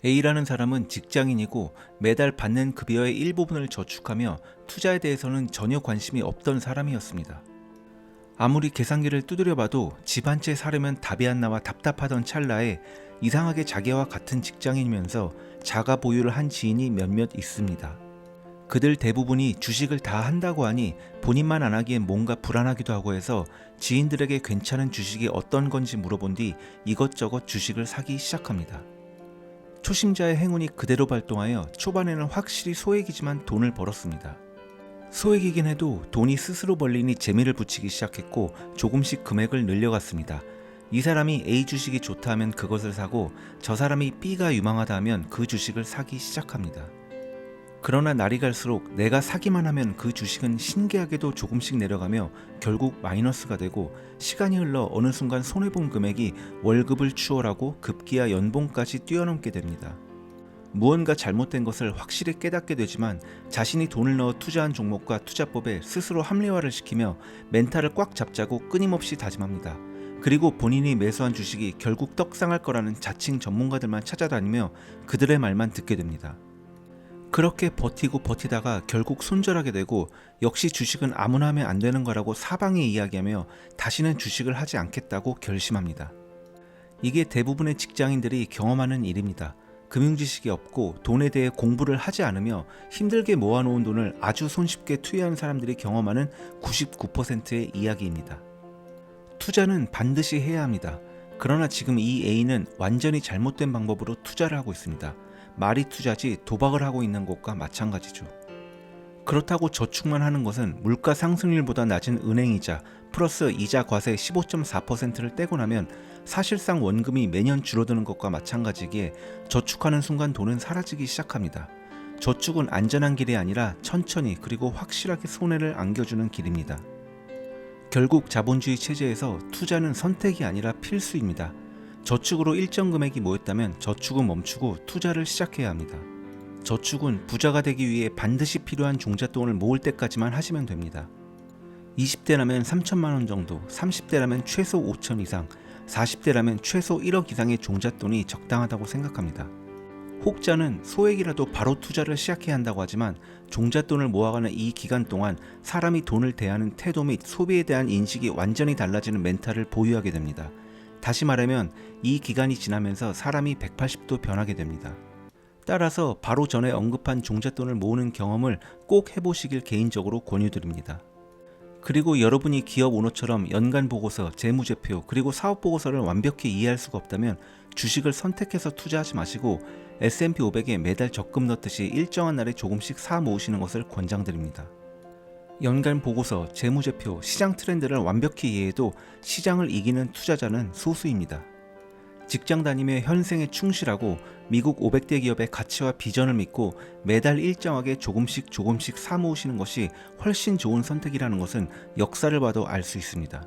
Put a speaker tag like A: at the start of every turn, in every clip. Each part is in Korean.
A: A라는 사람은 직장인이고 매달 받는 급여의 일부분을 저축하며 투자에 대해서는 전혀 관심이 없던 사람이었습니다. 아무리 계산기를 두드려봐도 집 한 채 사려면 답이 안 나와 답답하던 찰나에 이상하게 자기와 같은 직장인이면서 자가 보유를 한 지인이 몇몇 있습니다. 그들 대부분이 주식을 다 한다고 하니 본인만 안 하기엔 뭔가 불안하기도 하고 해서 지인들에게 괜찮은 주식이 어떤 건지 물어본 뒤 이것저것 주식을 사기 시작합니다. 초심자의 행운이 그대로 발동하여 초반에는 확실히 소액이지만 돈을 벌었습니다. 소액이긴 해도 돈이 스스로 벌리니 재미를 붙이기 시작했고 조금씩 금액을 늘려갔습니다. 이 사람이 A 주식이 좋다 하면 그것을 사고 저 사람이 B가 유망하다 하면 그 주식을 사기 시작합니다. 그러나 날이 갈수록 내가 사기만 하면 그 주식은 신기하게도 조금씩 내려가며 결국 마이너스가 되고 시간이 흘러 어느 순간 손해본 금액이 월급을 추월하고 급기야 연봉까지 뛰어넘게 됩니다. 무언가 잘못된 것을 확실히 깨닫게 되지만 자신이 돈을 넣어 투자한 종목과 투자법에 스스로 합리화를 시키며 멘탈을 꽉 잡자고 끊임없이 다짐합니다. 그리고 본인이 매수한 주식이 결국 떡상할 거라는 자칭 전문가들만 찾아다니며 그들의 말만 듣게 됩니다. 그렇게 버티고 버티다가 결국 손절하게 되고 역시 주식은 아무나 하면 안 되는 거라고 사방에 이야기하며 다시는 주식을 하지 않겠다고 결심합니다. 이게 대부분의 직장인들이 경험하는 일입니다. 금융지식이 없고 돈에 대해 공부를 하지 않으며 힘들게 모아놓은 돈을 아주 손쉽게 투여한 사람들이 경험하는 99%의 이야기입니다. 투자는 반드시 해야 합니다. 그러나 지금 이 A는 완전히 잘못된 방법으로 투자를 하고 있습니다. 말이 투자지 도박을 하고 있는 것과 마찬가지죠. 그렇다고 저축만 하는 것은 물가 상승률보다 낮은 은행이자 플러스 이자 과세 15.4%를 떼고 나면 사실상 원금이 매년 줄어드는 것과 마찬가지기에 저축하는 순간 돈은 사라지기 시작합니다. 저축은 안전한 길이 아니라 천천히 그리고 확실하게 손해를 안겨주는 길입니다. 결국 자본주의 체제에서 투자는 선택이 아니라 필수입니다. 저축으로 일정 금액이 모였다면 저축은 멈추고 투자를 시작해야 합니다. 저축은 부자가 되기 위해 반드시 필요한 종잣돈을 모을 때까지만 하시면 됩니다. 20대라면 3천만 원 정도, 30대라면 최소 5천 이상, 40대라면 최소 1억 이상의 종잣돈이 적당하다고 생각합니다. 혹자는 소액이라도 바로 투자를 시작해야 한다고 하지만 종잣돈을 모아가는 이 기간 동안 사람이 돈을 대하는 태도 및 소비에 대한 인식이 완전히 달라지는 멘탈을 보유하게 됩니다. 다시 말하면 이 기간이 지나면서 사람이 180도 변하게 됩니다. 따라서 바로 전에 언급한 종잣돈을 모으는 경험을 꼭 해보시길 개인적으로 권유드립니다. 그리고 여러분이 기업 오너처럼 연간 보고서, 재무제표, 그리고 사업 보고서를 완벽히 이해할 수가 없다면 주식을 선택해서 투자하지 마시고 S&P 500에 매달 적금 넣듯이 일정한 날에 조금씩 사 모으시는 것을 권장드립니다. 연간 보고서, 재무제표, 시장 트렌드를 완벽히 이해해도 시장을 이기는 투자자는 소수입니다. 직장 다니며 현생에 충실하고 미국 500대 기업의 가치와 비전을 믿고 매달 일정하게 조금씩 사 모으시는 것이 훨씬 좋은 선택이라는 것은 역사를 봐도 알 수 있습니다.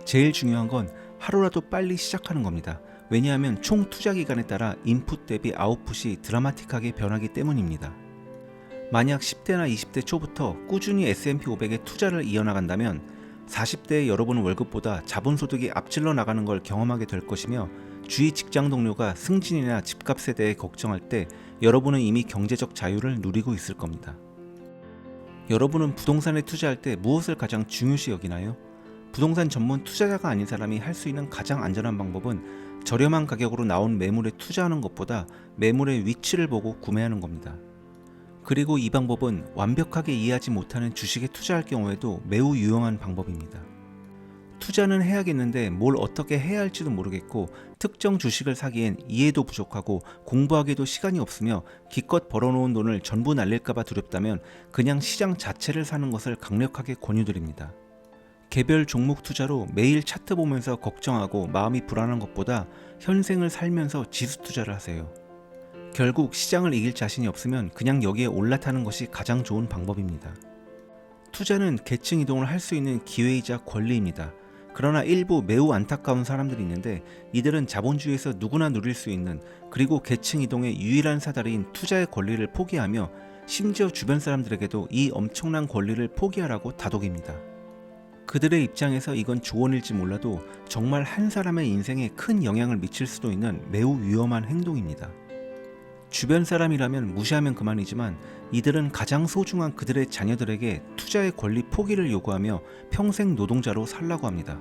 A: 제일 중요한 건 하루라도 빨리 시작하는 겁니다. 왜냐하면 총 투자 기간에 따라 인풋 대비 아웃풋이 드라마틱하게 변하기 때문입니다. 만약 10대나 20대 초부터 꾸준히 S&P 500에 투자를 이어나간다면 40대의 여러분 월급보다 자본소득이 앞질러 나가는 걸 경험하게 될 것이며 주위 직장 동료가 승진이나 집값에 대해 걱정할 때 여러분은 이미 경제적 자유를 누리고 있을 겁니다. 여러분은 부동산에 투자할 때 무엇을 가장 중요시 여기나요? 부동산 전문 투자자가 아닌 사람이 할 수 있는 가장 안전한 방법은 저렴한 가격으로 나온 매물에 투자하는 것보다 매물의 위치를 보고 구매하는 겁니다. 그리고 이 방법은 완벽하게 이해하지 못하는 주식에 투자할 경우에도 매우 유용한 방법입니다. 투자는 해야겠는데 뭘 어떻게 해야 할지도 모르겠고 특정 주식을 사기엔 이해도 부족하고 공부하기도 시간이 없으며 기껏 벌어놓은 돈을 전부 날릴까봐 두렵다면 그냥 시장 자체를 사는 것을 강력하게 권유드립니다. 개별 종목 투자로 매일 차트 보면서 걱정하고 마음이 불안한 것보다 현생을 살면서 지수 투자를 하세요. 결국 시장을 이길 자신이 없으면 그냥 여기에 올라타는 것이 가장 좋은 방법입니다. 투자는 계층 이동을 할 수 있는 기회이자 권리입니다. 그러나 일부 매우 안타까운 사람들이 있는데 이들은 자본주의에서 누구나 누릴 수 있는 그리고 계층 이동의 유일한 사다리인 투자의 권리를 포기하며 심지어 주변 사람들에게도 이 엄청난 권리를 포기하라고 다독입니다. 그들의 입장에서 이건 조언일지 몰라도 정말 한 사람의 인생에 큰 영향을 미칠 수도 있는 매우 위험한 행동입니다. 주변 사람이라면 무시하면 그만이지만 이들은 가장 소중한 그들의 자녀들에게 투자의 권리 포기를 요구하며 평생 노동자로 살라고 합니다.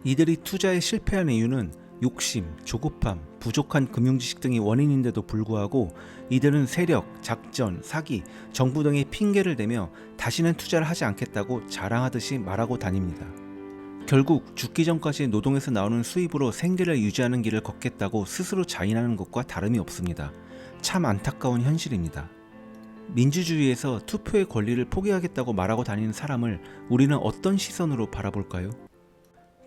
A: 이들이 투자에 실패한 이유는 욕심, 조급함, 부족한 금융지식 등이 원인인데도 불구하고 이들은 세력, 작전, 사기, 정부 등의 핑계를 대며 다시는 투자를 하지 않겠다고 자랑하듯이 말하고 다닙니다. 결국 죽기 전까지 노동에서 나오는 수입으로 생계를 유지하는 길을 걷겠다고 스스로 자인하는 것과 다름이 없습니다. 참 안타까운 현실입니다. 민주주의에서 투표의 권리를 포기하겠다고 말하고 다니는 사람을 우리는 어떤 시선으로 바라볼까요?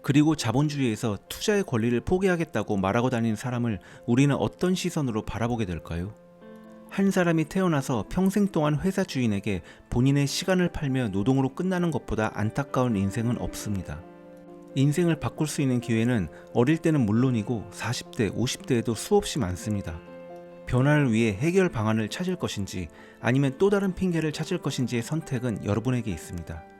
A: 그리고 자본주의에서 투자의 권리를 포기하겠다고 말하고 다니는 사람을 우리는 어떤 시선으로 바라보게 될까요? 한 사람이 태어나서 평생 동안 회사 주인에게 본인의 시간을 팔며 노동으로 끝나는 것보다 안타까운 인생은 없습니다. 인생을 바꿀 수 있는 기회는 어릴 때는 물론이고 40대, 50대에도 수없이 많습니다. 변화를 위해 해결 방안을 찾을 것인지 아니면 또 다른 핑계를 찾을 것인지의 선택은 여러분에게 있습니다.